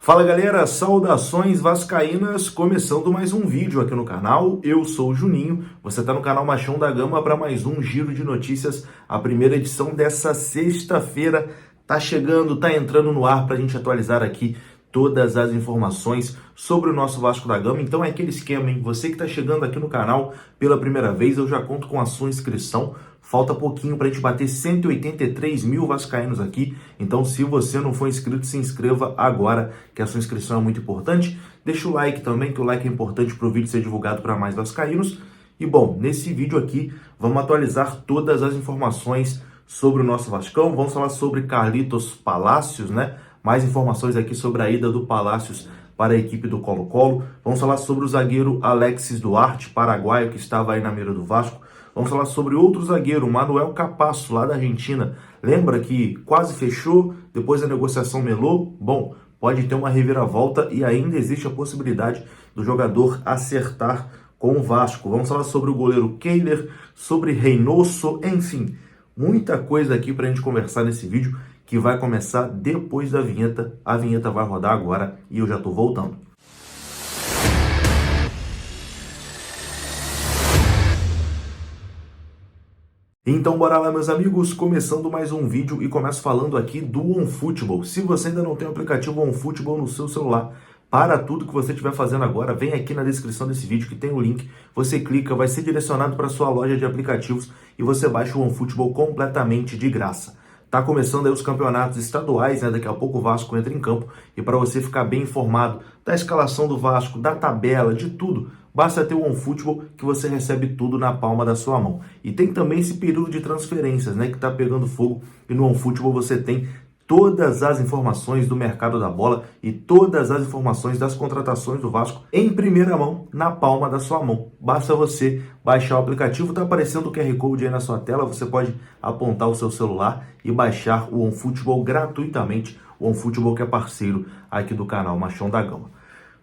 Fala galera, saudações vascaínas, começando mais um vídeo aqui no canal. Eu sou o Juninho, você está no canal Machão da Gama para mais um giro de notícias. A primeira edição dessa sexta-feira tá chegando, tá entrando no ar para a gente atualizar aqui todas as informações sobre o nosso Vasco da Gama. Então é aquele esquema, hein? Você que está chegando aqui no canal pela primeira vez, eu já conto com a sua inscrição. Falta pouquinho para a gente bater 183 mil vascaínos aqui. Então, se você não for inscrito, se inscreva agora, que a sua inscrição é muito importante. Deixa o like também, que o like é importante para o vídeo ser divulgado para mais vascaínos. E, bom, nesse vídeo aqui, vamos atualizar todas as informações sobre o nosso Vascão. Vamos falar sobre Carlitos Palacios, né? Mais informações aqui sobre a ida do Palacios para a equipe do Colo-Colo. Vamos falar sobre o zagueiro Alexis Duarte, paraguaio, que estava aí na mira do Vasco. Vamos falar sobre outro zagueiro, Manuel Capasso, lá da Argentina. Lembra que quase fechou, depois a negociação melou? Bom, pode ter uma reviravolta e ainda existe a possibilidade do jogador acertar com o Vasco. Vamos falar sobre o goleiro Kehler, sobre Reynoso, enfim, muita coisa aqui para a gente conversar nesse vídeo que vai começar depois da vinheta. A vinheta vai rodar agora e eu já estou voltando. Então bora lá, meus amigos, começando mais um vídeo e começo falando aqui do OneFootball. Se você ainda não tem o aplicativo OneFootball no seu celular, para tudo que você estiver fazendo agora, vem aqui na descrição desse vídeo que tem o link, você clica, vai ser direcionado para a sua loja de aplicativos e você baixa o OneFootball completamente de graça. Tá começando aí os campeonatos estaduais, né? Daqui a pouco o Vasco entra em campo e para você ficar bem informado da escalação do Vasco, da tabela, de tudo, basta ter o OneFootball que você recebe tudo na palma da sua mão. E tem também esse período de transferências, né? Que tá pegando fogo e no OneFootball você tem todas as informações do mercado da bola e todas as informações das contratações do Vasco em primeira mão, na palma da sua mão. Basta você baixar o aplicativo, tá aparecendo o QR Code aí na sua tela, você pode apontar o seu celular e baixar o OneFootball gratuitamente, o OneFootball que é parceiro aqui do canal Machão da Gama.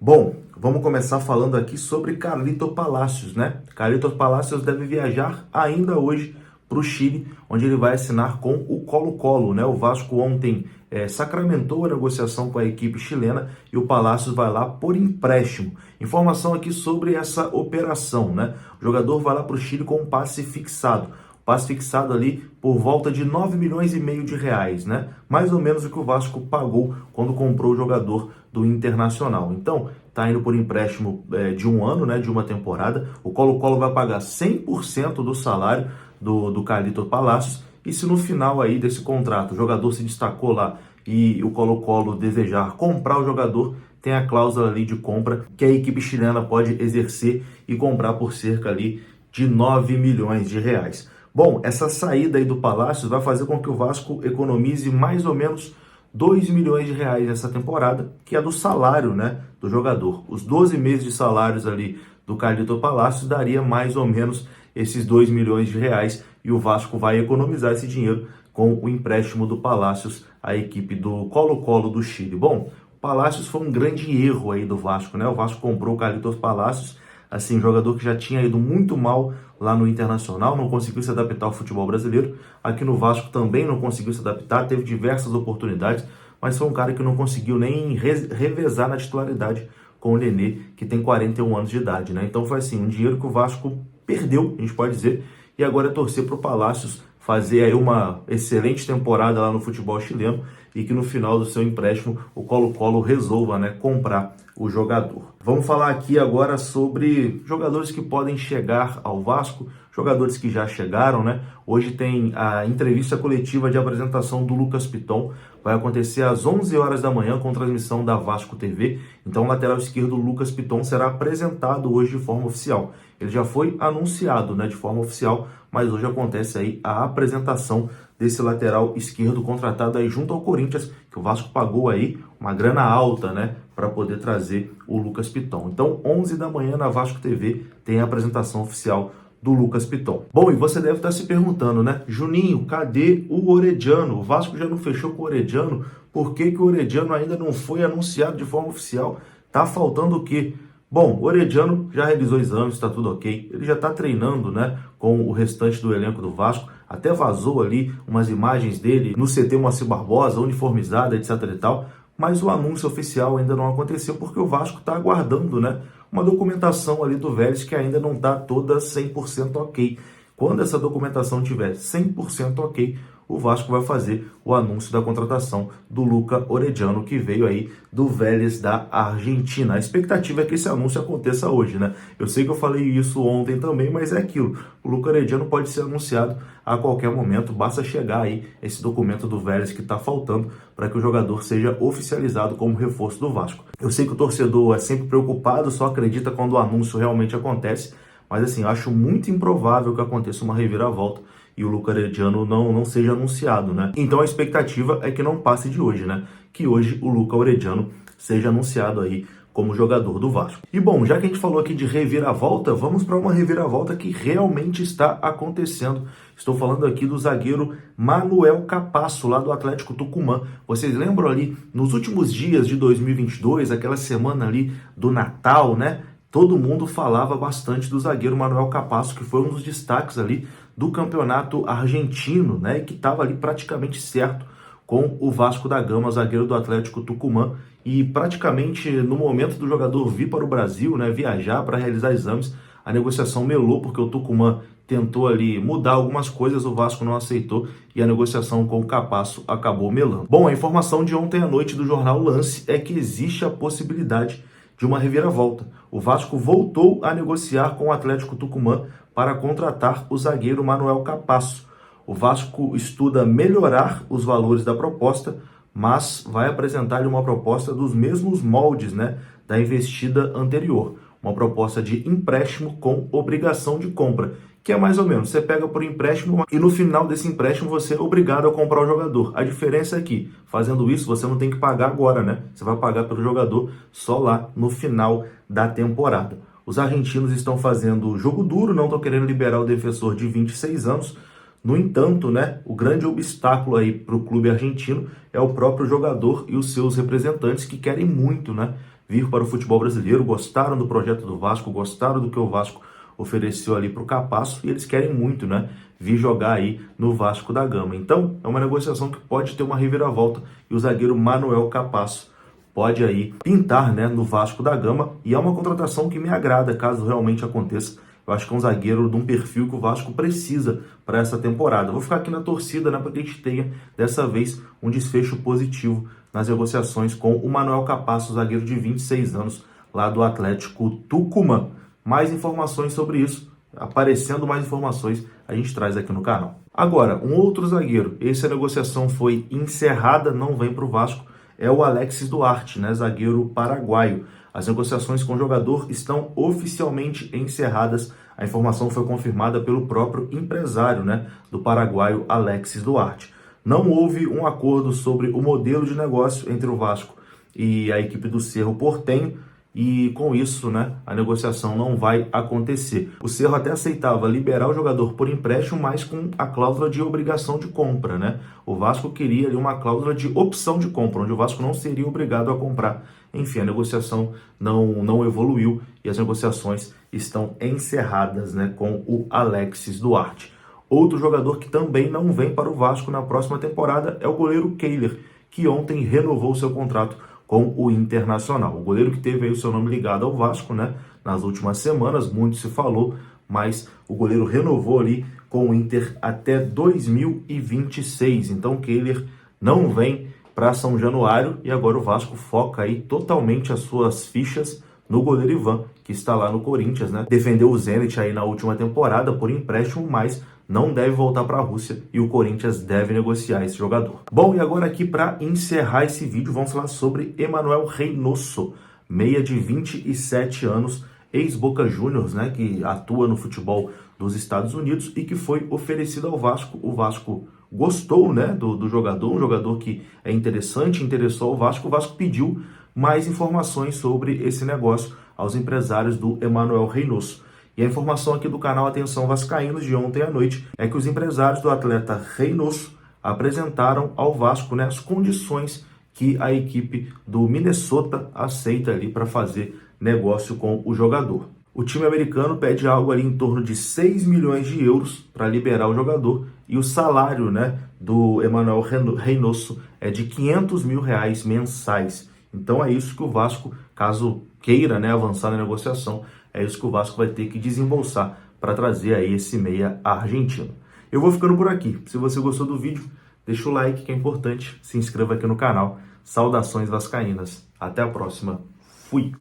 Bom, vamos começar falando aqui sobre Carlitos Palacios, né? Carlitos Palacios deve viajar ainda hoje para o Chile, onde ele vai assinar com o Colo-Colo, né? O Vasco ontem sacramentou a negociação com a equipe chilena e o Palacios vai lá por empréstimo. Informação aqui sobre essa operação, né? O jogador vai lá para o Chile com um passe fixado. Passe fixado ali por volta de 9 milhões e meio de reais, né? Mais ou menos o que o Vasco pagou quando comprou o jogador do Internacional. Então, tá indo por empréstimo de um ano, né? De uma temporada. O Colo-Colo vai pagar 100% do salário do Carlitos Palacios, e se no final aí desse contrato o jogador se destacou lá e o Colo-Colo desejar comprar o jogador, tem a cláusula ali de compra que a equipe chilena pode exercer e comprar por cerca ali de 9 milhões de reais. Bom, essa saída aí do Palacios vai fazer com que o Vasco economize mais ou menos 2 milhões de reais nessa temporada, que é do salário, né, do jogador. Os 12 meses de salários ali do Carlitos Palacios daria mais ou menos esses 2 milhões de reais e o Vasco vai economizar esse dinheiro com o empréstimo do Palacios à equipe do Colo-Colo do Chile. Bom, o Palacios foi um grande erro aí do Vasco, né? O Vasco comprou o Carlitos Palacios, assim, jogador que já tinha ido muito mal lá no Internacional, não conseguiu se adaptar ao futebol brasileiro. Aqui no Vasco também não conseguiu se adaptar, teve diversas oportunidades, mas foi um cara que não conseguiu nem revezar na titularidade com o Nenê, que tem 41 anos de idade, né? Então foi assim, um dinheiro que o Vasco perdeu, a gente pode dizer, e agora é torcer para o Palacios fazer aí uma excelente temporada lá no futebol chileno e que no final do seu empréstimo o Colo-Colo resolva, né, comprar o jogador. Vamos falar aqui agora sobre jogadores que podem chegar ao Vasco, jogadores que já chegaram, né? Hoje tem a entrevista coletiva de apresentação do Lucas Piton, vai acontecer às 11 horas da manhã com transmissão da Vasco TV. Então o lateral esquerdo Lucas Piton será apresentado hoje de forma oficial. Ele já foi anunciado, né, de forma oficial, mas hoje acontece aí a apresentação desse lateral esquerdo contratado aí junto ao Corinthians, que o Vasco pagou aí uma grana alta, né, para poder trazer o Lucas Piton. Então, 11 da manhã na Vasco TV tem a apresentação oficial do Lucas Piton. Bom, e você deve estar se perguntando, né? Juninho, cadê o Orediano? O Vasco já não fechou com o Orediano? Por que o Orediano ainda não foi anunciado de forma oficial? Tá faltando o quê? Bom, o Orediano já realizou exames, está tudo ok. Ele já está treinando, né, com o restante do elenco do Vasco. Até vazou ali umas imagens dele no CT Moacir Barbosa, uniformizado, etc e tal. mas o anúncio oficial ainda não aconteceu porque o Vasco está aguardando, né, uma documentação ali do Vélez que ainda não está toda 100% ok. Quando essa documentação estiver 100% ok, o Vasco vai fazer o anúncio da contratação do Luca Orediano, que veio aí do Vélez da Argentina. A expectativa é que esse anúncio aconteça hoje, né? Eu sei que eu falei isso ontem também, mas é aquilo. O Luca Orediano pode ser anunciado a qualquer momento, basta chegar aí esse documento do Vélez que está faltando para que o jogador seja oficializado como reforço do Vasco. Eu sei que o torcedor é sempre preocupado, só acredita quando o anúncio realmente acontece, mas assim, eu acho muito improvável que aconteça uma reviravolta e o Luca Orediano não seja anunciado, né? Então a expectativa é que não passe de hoje, né? Que hoje o Luca Orediano seja anunciado aí como jogador do Vasco. E bom, já que a gente falou aqui de reviravolta, vamos para uma reviravolta que realmente está acontecendo. Estou falando aqui do zagueiro Manuel Capasso, lá do Atlético Tucumã. Vocês lembram ali, nos últimos dias de 2022, aquela semana ali do Natal, né? Todo mundo falava bastante do zagueiro Manuel Capasso, que foi um dos destaques ali do campeonato argentino, né? E que estava ali praticamente certo com o Vasco da Gama, zagueiro do Atlético Tucumã. E praticamente no momento do jogador vir para o Brasil, né, viajar para realizar exames, a negociação melou porque o Tucumã tentou ali mudar algumas coisas, o Vasco não aceitou e a negociação com o Capasso acabou melando. Bom, a informação de ontem à noite do jornal Lance é que existe a possibilidade de uma reviravolta. O Vasco voltou a negociar com o Atlético Tucumã para contratar o zagueiro Manuel Capasso. O Vasco estuda melhorar os valores da proposta, mas vai apresentar uma proposta dos mesmos moldes, né, da investida anterior. Uma proposta de empréstimo com obrigação de compra, que é mais ou menos, você pega por empréstimo e no final desse empréstimo você é obrigado a comprar o jogador. A diferença é que, fazendo isso, você não tem que pagar agora, né? Você vai pagar pelo jogador só lá no final da temporada. Os argentinos estão fazendo jogo duro, não estão querendo liberar o defensor de 26 anos. No entanto, né, o grande obstáculo aí para o clube argentino é o próprio jogador e os seus representantes que querem muito, né, vir para o futebol brasileiro, gostaram do projeto do Vasco, gostaram do que o Vasco ofereceu ali para o Capasso e eles querem muito, né, vir jogar aí no Vasco da Gama. Então, é uma negociação que pode ter uma reviravolta e o zagueiro Manuel Capasso pode aí pintar, né, no Vasco da Gama e é uma contratação que me agrada caso realmente aconteça. Eu acho que é um zagueiro de um perfil que o Vasco precisa para essa temporada. Vou ficar aqui na torcida, né, para que a gente tenha, dessa vez, um desfecho positivo nas negociações com o Manuel Capasso, zagueiro de 26 anos, lá do Atlético Tucumã. Mais informações sobre isso, aparecendo mais informações, a gente traz aqui no canal. Agora, um outro zagueiro, essa negociação foi encerrada, não vem para o Vasco, é o Alexis Duarte, né, zagueiro paraguaio. As negociações com o jogador estão oficialmente encerradas. A informação foi confirmada pelo próprio empresário, né, do paraguaio Alexis Duarte. Não houve um acordo sobre o modelo de negócio entre o Vasco e a equipe do Cerro Porteño e com isso, né, a negociação não vai acontecer. O Cerro até aceitava liberar o jogador por empréstimo, mas com a cláusula de obrigação de compra, né? O Vasco queria ali uma cláusula de opção de compra, onde o Vasco não seria obrigado a comprar. Enfim, a negociação não evoluiu e as negociações estão encerradas, né, com o Alexis Duarte. Outro jogador que também não vem para o Vasco na próxima temporada é o goleiro Kehler, que ontem renovou seu contrato com o Internacional. O goleiro que teve aí o seu nome ligado ao Vasco, né, nas últimas semanas, muito se falou, mas o goleiro renovou ali com o Inter até 2026. Então o Kehler não vem para São Januário e agora o Vasco foca aí totalmente as suas fichas no goleiro Ivan, que está lá no Corinthians, né? Defendeu o Zenit aí na última temporada por empréstimo, mas não deve voltar para a Rússia e o Corinthians deve negociar esse jogador. Bom, e agora aqui para encerrar esse vídeo, vamos falar sobre Emanuel Reynoso, meia de 27 anos, ex-Boca Juniors, né, que atua no futebol dos Estados Unidos e que foi oferecido ao Vasco. O Vasco gostou, né, do jogador, um jogador que é interessante, interessou ao Vasco. O Vasco pediu mais informações sobre esse negócio aos empresários do Emanuel Reynoso. E a informação aqui do canal Atenção Vascaínos de ontem à noite é que os empresários do atleta Reynoso apresentaram ao Vasco, né, as condições que a equipe do Minnesota aceita ali para fazer negócio com o jogador. O time americano pede algo ali em torno de 6 milhões de euros para liberar o jogador e o salário, né, do Emmanuel Reynoso é de 500 mil reais mensais. Então é isso que o Vasco, caso queira, né, avançar na negociação, é isso que o Vasco vai ter que desembolsar para trazer aí esse meia argentino. Eu vou ficando por aqui. Se você gostou do vídeo, deixa o like que é importante, se inscreva aqui no canal. Saudações vascaínas. Até a próxima. Fui!